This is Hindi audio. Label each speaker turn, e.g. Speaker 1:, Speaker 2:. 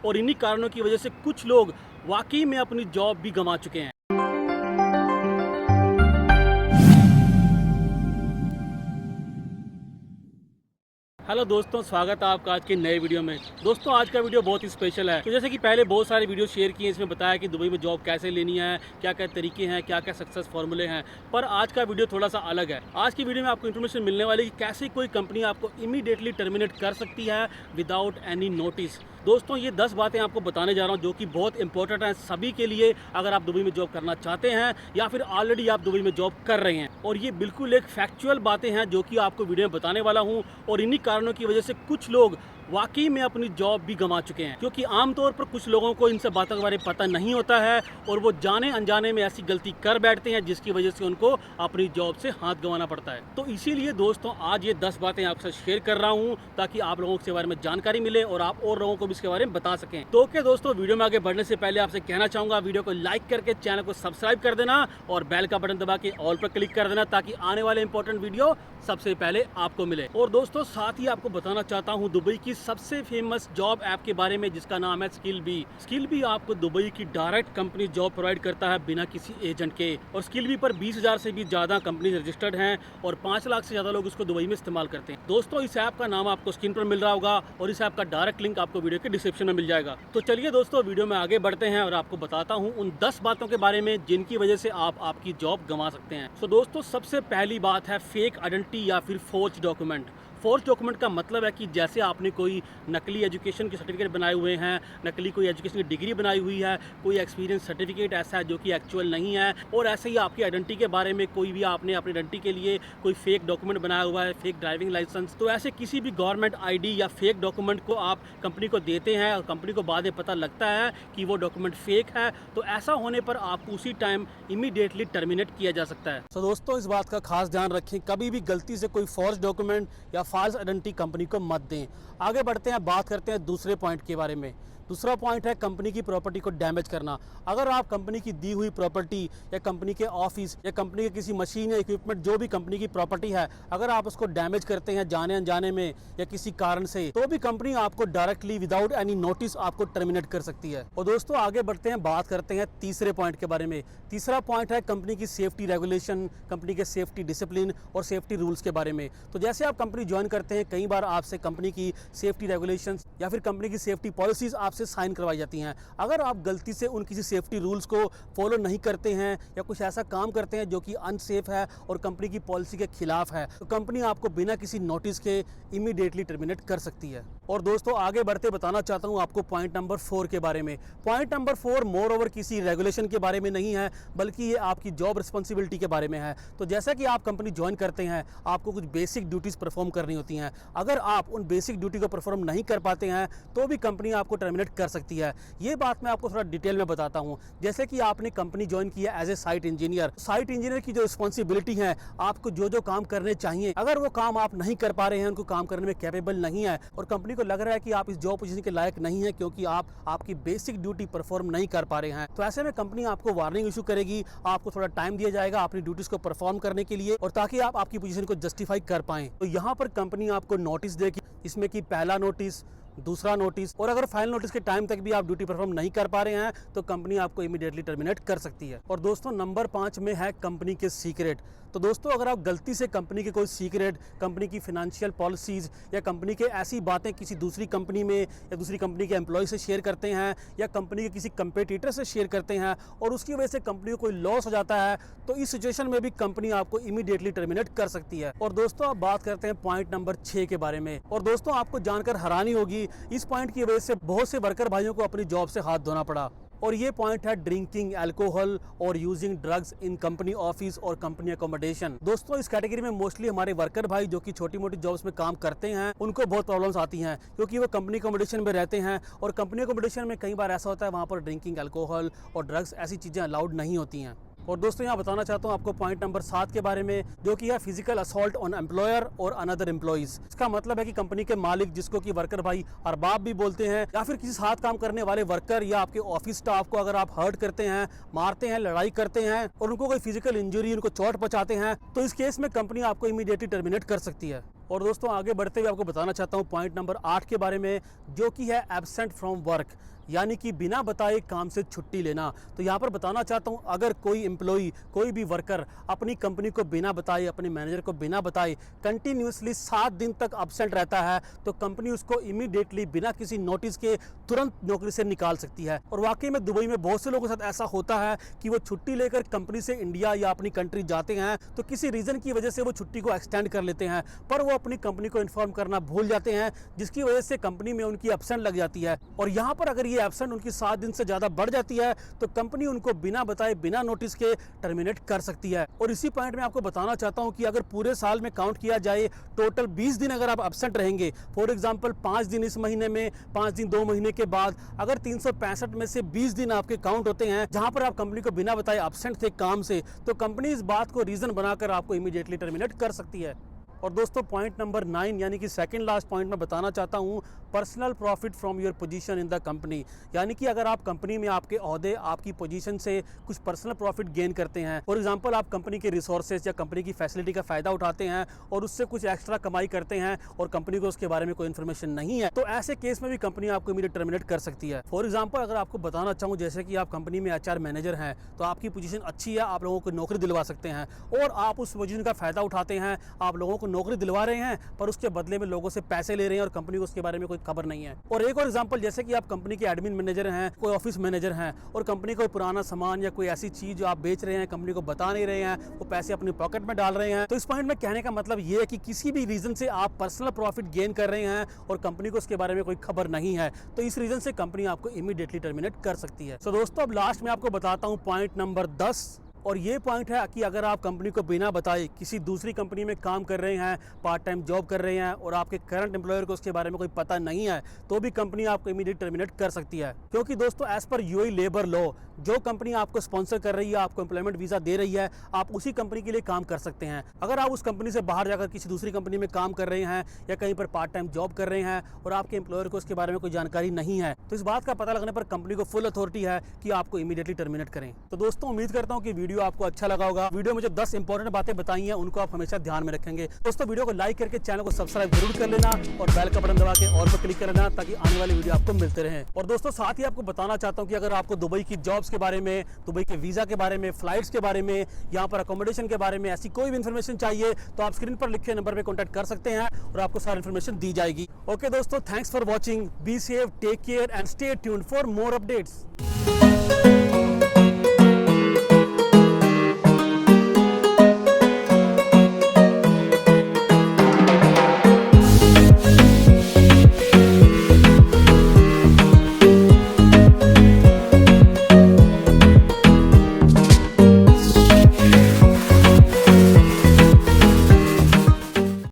Speaker 1: और इन्हीं कारणों की वजह से कुछ लोग वाकई में अपनी जॉब भी गंवा चुके हैं। हेलो दोस्तों, स्वागत है आपका आज के नए वीडियो में। दोस्तों आज का वीडियो बहुत ही स्पेशल है। तो जैसे कि पहले बहुत सारे वीडियो शेयर किए, इसमें बताया कि दुबई में जॉब कैसे लेनी है, क्या क्या तरीके हैं, क्या क्या सक्सेस फॉर्मूले हैं। पर आज का वीडियो थोड़ा सा अलग है। आज की वीडियो में आपको इन्फॉर्मेशन मिलने वाली है कि कैसे कोई कंपनी आपको इमीडिएटली टर्मिनेट कर सकती है विदाउट एनी नोटिस। दोस्तों ये 10 बातें आपको बताने जा रहा हूँ जो कि बहुत इंपॉर्टेंट हैं सभी के लिए, अगर आप दुबई में जॉब करना चाहते हैं या फिर ऑलरेडी आप दुबई में जॉब कर रहे हैं। और ये बिल्कुल एक फैक्चुअल बातें हैं जो कि आपको वीडियो में बताने वाला हूँ। और इन्हीं कारणों की वजह से कुछ लोग वाकई में अपनी जॉब भी गंवा चुके हैं, क्योंकि आमतौर पर कुछ लोगों को इन सब बातों के बारे में पता नहीं होता है और वो जाने अनजाने में ऐसी गलती कर बैठते हैं जिसकी वजह से उनको अपनी जॉब से हाथ गंवाना पड़ता है। तो इसीलिए दोस्तों आज ये 10 बातें आपसे शेयर कर रहा हूँ ताकि आप लोगों के बारे में जानकारी मिले और आप और लोगों को भी इसके बारे में बता सकें। तो ओके दोस्तों, वीडियो में आगे बढ़ने से पहले आपसे कहना चाहूंगा वीडियो को लाइक करके चैनल को सब्सक्राइब कर देना और बेल का बटन दबा के ऑल पर क्लिक कर देना ताकि आने वाले इंपॉर्टेंट वीडियो सबसे पहले आपको मिले। और दोस्तों साथ ही आपको बताना चाहता हूँ दुबई की सबसे फेमस जॉब ऐप के बारे में जिसका नाम है स्किलबी। स्किलबी आपको दुबई की डायरेक्ट कंपनी जॉब प्रोवाइड करता है बिना किसी एजेंट के। और स्किलबी पर 20,000 से भी ज्यादा कंपनी रजिस्टर्ड हैं और 5 लाख से ज्यादा लोग इसको दुबई में इस्तेमाल करते हैं। दोस्तों इस ऐप का नाम आपको स्क्रीन पर मिल रहा होगा और इस ऐप का डायरेक्ट लिंक आपको वीडियो के डिस्क्रिप्शन में मिल जाएगा। तो चलिए दोस्तों वीडियो में आगे बढ़ते हैं और आपको बताता हूँ उन 10 बातों के बारे में जिनकी वजह से आप आपकी जॉब गंवा सकते हैं। तो दोस्तों सबसे पहली बात है फेक आइडेंटिटी या फिर फोर्ज डॉक्यूमेंट। फोर्ज डॉक्यूमेंट का मतलब है कि जैसे आपने कोई नकली एजुकेशन के सर्टिफिकेट बनाए हुए हैं, नकली कोई एजुकेशन की डिग्री बनाई हुई है, कोई एक्सपीरियंस सर्टिफिकेट ऐसा है जो कि एक्चुअल नहीं है, और ऐसे ही आपकी आइडेंटिटी के बारे में कोई भी आपने अपनी आइडेंटिटी के लिए कोई फेक डॉक्यूमेंट बनाया हुआ है, फेक ड्राइविंग लाइसेंस। तो ऐसे किसी भी गवर्नमेंट आईडी या फेक डॉक्यूमेंट को आप कंपनी को देते हैं और कंपनी को बाद में पता लगता है कि वो डॉक्यूमेंट फेक है, तो ऐसा होने पर आपको उसी टाइम इमीडिएटली टर्मिनेट किया जा सकता है। तो दोस्तों इस बात का खास ध्यान रखें, कभी भी गलती से कोई फॉर्ज डॉक्यूमेंट या फॉल्स आइडेंटिटी कंपनी को मत दें। आगे बढ़ते हैं, बात करते हैं दूसरे पॉइंट के बारे में। दूसरा पॉइंट है कंपनी की प्रॉपर्टी को डैमेज करना। अगर आप कंपनी की दी हुई प्रॉपर्टी या कंपनी के ऑफिस या कंपनी के किसी मशीन या इक्विपमेंट जो भी कंपनी की प्रॉपर्टी है, अगर आप उसको डैमेज करते हैं जाने अनजाने में या किसी कारण से, तो भी कंपनी आपको डायरेक्टली विदाउट एनी नोटिस आपको टर्मिनेट कर सकती है। और दोस्तों आगे बढ़ते हैं, बात करते हैं तीसरे पॉइंट के बारे में। तीसरा पॉइंट है कंपनी की सेफ्टी रेगुलेशन, कंपनी के सेफ्टी डिसिप्लिन और सेफ्टी रूल्स के बारे में। तो जैसे आप कंपनी ज्वाइन करते हैं, कई बार आपसे कंपनी की सेफ्टी रेगुलेशन या फिर कंपनी की सेफ्टी पॉलिसीज आपसे साइन करवाई जाती हैं। अगर आप गलती से उन किसी सेफ्टी रूल्स को फॉलो नहीं करते हैं या कुछ ऐसा काम करते हैं जो कि अनसेफ है और कंपनी की पॉलिसी के खिलाफ है, तो कंपनी आपको बिना किसी नोटिस के इमीडिएटली टर्मिनेट कर सकती है। और दोस्तों आगे बढ़ते बताना चाहता हूं आपको पॉइंट नंबर 4 के बारे में। पॉइंट नंबर 4 मोर ओवर किसी रेगुलेशन के बारे में नहीं है, बल्कि ये आपकी जॉब रिस्पॉन्सिबिलिटी के बारे में है। तो जैसा कि आप कंपनी ज्वाइन करते हैं, आपको कुछ बेसिक ड्यूटीज परफॉर्म करनी होती हैं। अगर आप उन बेसिक ड्यूटी को परफॉर्म नहीं कर पाते हैं तो भी कंपनी आपको टर्मिनेट कर सकती है। ये बात मैं आपको थोड़ा डिटेल में बताता हूं। जैसे कि आपने कंपनी ज्वाइन की है as a site engineer. Site engineer की जो रिस्पॉन्सिबिलिटी है, आपको जो जो काम करने चाहिए, अगर वो काम आप नहीं कर पा रहे हैं, उनको काम करने में कैपेबल नहीं है और कंपनी को लग रहा है कि आप इस जॉब पोजीशन के लायक नहीं है क्योंकि आप आपकी बेसिक ड्यूटी परफॉर्म नहीं कर पा रहे हैं, तो ऐसे में कंपनी आपको वार्निंग इशू करेगी। आपको थोड़ा टाइम दिया जाएगा अपनी ड्यूटीज को परफॉर्म करने के लिए और ताकि आप आपकी पोजीशन को जस्टिफाई कर पाएं। तो यहाँ पर कंपनी आपको नोटिस देगी, इसमें कि पहला नोटिस, दूसरा नोटिस, और अगर फाइनल नोटिस के टाइम तक भी आप ड्यूटी परफॉर्म नहीं कर पा रहे हैं तो कंपनी आपको इमीडिएटली टर्मिनेट कर सकती है। और दोस्तों नंबर 5 में है कंपनी के सीक्रेट। तो दोस्तों अगर आप गलती से कंपनी के कोई सीक्रेट, कंपनी की फाइनेंशियल पॉलिसीज या कंपनी के ऐसी बातें किसी दूसरी कंपनी में या दूसरी कंपनी के एम्प्लॉय से शेयर करते हैं या कंपनी के किसी कंपेटिटर से शेयर करते हैं और उसकी वजह से कंपनी को कोई लॉस हो जाता है, तो इस सिचुएशन में भी कंपनी आपको इमीडिएटली टर्मिनेट कर सकती है। और दोस्तों अब बात करते हैं पॉइंट नंबर 6 के बारे में। और दोस्तों आपको जानकर हैरानी होगी, इस पॉइंट की वजह से बहुत से वर्कर भाइयों को अपनी जॉब से हाथ धोना पड़ा। और ये पॉइंट है ड्रिंकिंग अल्कोहल और using drugs in company office और कंपनी अकोमोडेशन। दोस्तों इस कैटेगरी में मोस्टली हमारे वर्कर भाई जो कि छोटी मोटी जॉब्स में काम करते हैं, उनको बहुत प्रॉब्लम्स आती हैं क्योंकि वो कंपनी अकोमोडेशन में रहते हैं और कंपनी अकोमोडेशन में कई बार ऐसा होता है वहाँ पर ड्रिंकिंग अल्कोहल और ड्रग्स ऐसी चीज़ें अलाउड नहीं होती हैं। और दोस्तों यहाँ बताना चाहता हूँ आपको पॉइंट नंबर 7 के बारे में, जो कि है फिजिकल असॉल्ट ऑन एम्प्लॉयर और अनदर एम्प्लॉइज। इसका मतलब है कि कंपनी के मालिक, जिसको कि वर्कर भाई अरबाब भी बोलते हैं, या फिर किसी साथ काम करने वाले वर्कर या आपके ऑफिस स्टाफ को अगर आप हर्ट करते हैं, मारते हैं, लड़ाई करते हैं और उनको कोई फिजिकल इंजरी, उनको चोट पहुंचाते हैं, तो इस केस में कंपनी आपको इमीडिएटली टर्मिनेट कर सकती है। और दोस्तों आगे बढ़ते हुए आपको बताना चाहता हूँ पॉइंट नंबर 8 के बारे में, जो कि है एब्सेंट फ्रॉम वर्क, यानी कि बिना बताए काम से छुट्टी लेना। तो यहाँ पर बताना चाहता हूँ, अगर कोई एम्प्लॉई, कोई भी वर्कर अपनी कंपनी को बिना बताए, अपने मैनेजर को बिना बताए कंटिन्यूसली 7 दिन तक एब्सेंट रहता है, तो कंपनी उसको इमीडिएटली बिना किसी नोटिस के तुरंत नौकरी से निकाल सकती है। और वाकई में दुबई में बहुत से लोगों के साथ ऐसा होता है कि वो छुट्टी लेकर कंपनी से इंडिया या अपनी कंट्री जाते हैं, तो किसी रीज़न की वजह से वो छुट्टी को एक्सटेंड कर लेते हैं, पर वो अपनी कंपनी को इन्फॉर्म करना भूल जाते हैं, जिसकी वजह से कंपनी में उनकी एब्सेंट लग जाती है। और यहाँ पर अगर ये एब्सेंट उनकी 7 दिन से ज़्यादा बढ़ जाती है, तो कंपनी उनको बिना बताए, बिना नोटिस के टर्मिनेट कर सकती है। और इसी पॉइंट में आपको बताना चाहता हूँ कि अगर पूरे साल में काउंट किया जाए, टोटल 20 दिन अगर आप एब्सेंट रहेंगे, फॉर एग्जांपल 5 दिन इस महीने में, 5 दिन 2 महीने के बाद, अगर 365 में से 20 दिन आपके काउंट होते हैं जहां पर आप कंपनी को बिना बताए एब्सेंट थे काम से, तो कंपनी इस बात को रीजन बनाकर आपको इमीडिएटली टर्मिनेट कर सकती है। और दोस्तों पॉइंट नंबर 9 यानी कि सेकंड लास्ट पॉइंट में बताना चाहता हूं, personal profit from your position in the company, यानी कि अगर आप कंपनी में आपके ओहदे, आपकी पोजीशन से कुछ पर्सनल प्रॉफिट गेन करते हैं, फॉर एग्जांपल आप कंपनी के रिसोर्सेज या कंपनी की फैसिलिटी का फायदा उठाते हैं और उससे कुछ एक्स्ट्रा कमाई करते हैं और कंपनी को उसके बारे में कोई इन्फॉर्मेशन नहीं है, तो ऐसे केस में भी कंपनी आपको इमीडिएट टर्मिनेट कर सकती है। फॉर एग्जाम्पल अगर आपको बताना चाहूँ, जैसे कि आप कंपनी में HR मैनेजर हैं, तो आपकी पोजीशन अच्छी है, आप लोगों को नौकरी दिलवा सकते हैं और आप उस पोजीशन का फायदा उठाते हैं, आप लोगों को नौकरी दिलवा रहे हैं, पर उसके बदले में लोगों से पैसे ले रहे हैं और कंपनी को उसके बारे में कोई खबर नहीं है। और एक और एग्जांपल, जैसे कि आप कंपनी के एडमिन मैनेजर हैं, कोई ऑफिस मैनेजर हैं और कंपनी को पुराना सामान या कोई ऐसी चीज जो आप बेच रहे हैं, कंपनी को बता नहीं रहे हैं, वो पैसे अपनी पॉकेट में डाल रहे हैं, तो इस पॉइंट में कहने का मतलब ये है कि किसी भी रीजन से आप पर्सनल प्रॉफिट गेन कर रहे हैं और कंपनी को उसके बारे में कोई खबर नहीं है, तो इस रीजन से कंपनी आपको इमीडिएटली टर्मिनेट कर सकती है। तो दोस्तों अब लास्ट में आपको बताता हूँ पॉइंट नंबर 10, और ये पॉइंट है कि अगर आप कंपनी को बिना बताए किसी दूसरी कंपनी में काम कर रहे हैं, पार्ट टाइम जॉब कर रहे हैं और आपके करंट एम्प्लॉयर को उसके बारे में कोई पता नहीं है, तो भी कंपनी आपको इमीडिएट टर्मिनेट कर सकती है। क्योंकि दोस्तों एज पर यूएई लेबर लॉ, जो कंपनी आपको स्पॉन्सर कर रही है, आपको एम्प्लॉयमेंट वीजा दे रही है, आप उसी कंपनी के लिए काम कर सकते हैं। अगर आप उस कंपनी से बाहर जाकर किसी दूसरी कंपनी में काम कर रहे हैं या कहीं पर पार्ट टाइम जॉब कर रहे हैं और आपके एम्प्लॉयर को उसके बारे में कोई जानकारी नहीं है, तो इस बात का पता लगने पर कंपनी को फुल अथॉरिटी है कि आपको इमीडिएटली टर्मिनेट करें। तो दोस्तों उम्मीद करता हूं कि वीडियो आपको अच्छा लगा होगा। वीडियो में जो 10 इंपॉर्टेंट बातें बताई हैं उनको आप हमेशा ध्यान में रखेंगे। दोस्तों वीडियो को लाइक करके चैनल को सब्सक्राइब जरूर कर लेना और बेल का बटन दबा के ऑल पर क्लिक कर लेना, ताकि आने वाली वीडियो आपको मिलते रहें। और दोस्तों साथ ही आपको बताना चाहता हूं कि अगर आपको दुबई की जॉब्स के बारे में, दुबई के वीजा के बारे में, फ्लाइट्स के बारे में, यहाँ पर अकोमोडेशन के बारे में ऐसी कोई भी इन्फॉर्मेशन चाहिए, तो आप स्क्रीन पर लिखे नंबर पर कॉन्टैक्ट कर सकते हैं और आपको सारी इन्फॉर्मेशन दी जाएगी। ओके दोस्तों, thanks for watching, be safe, take care and stay tuned for more updates.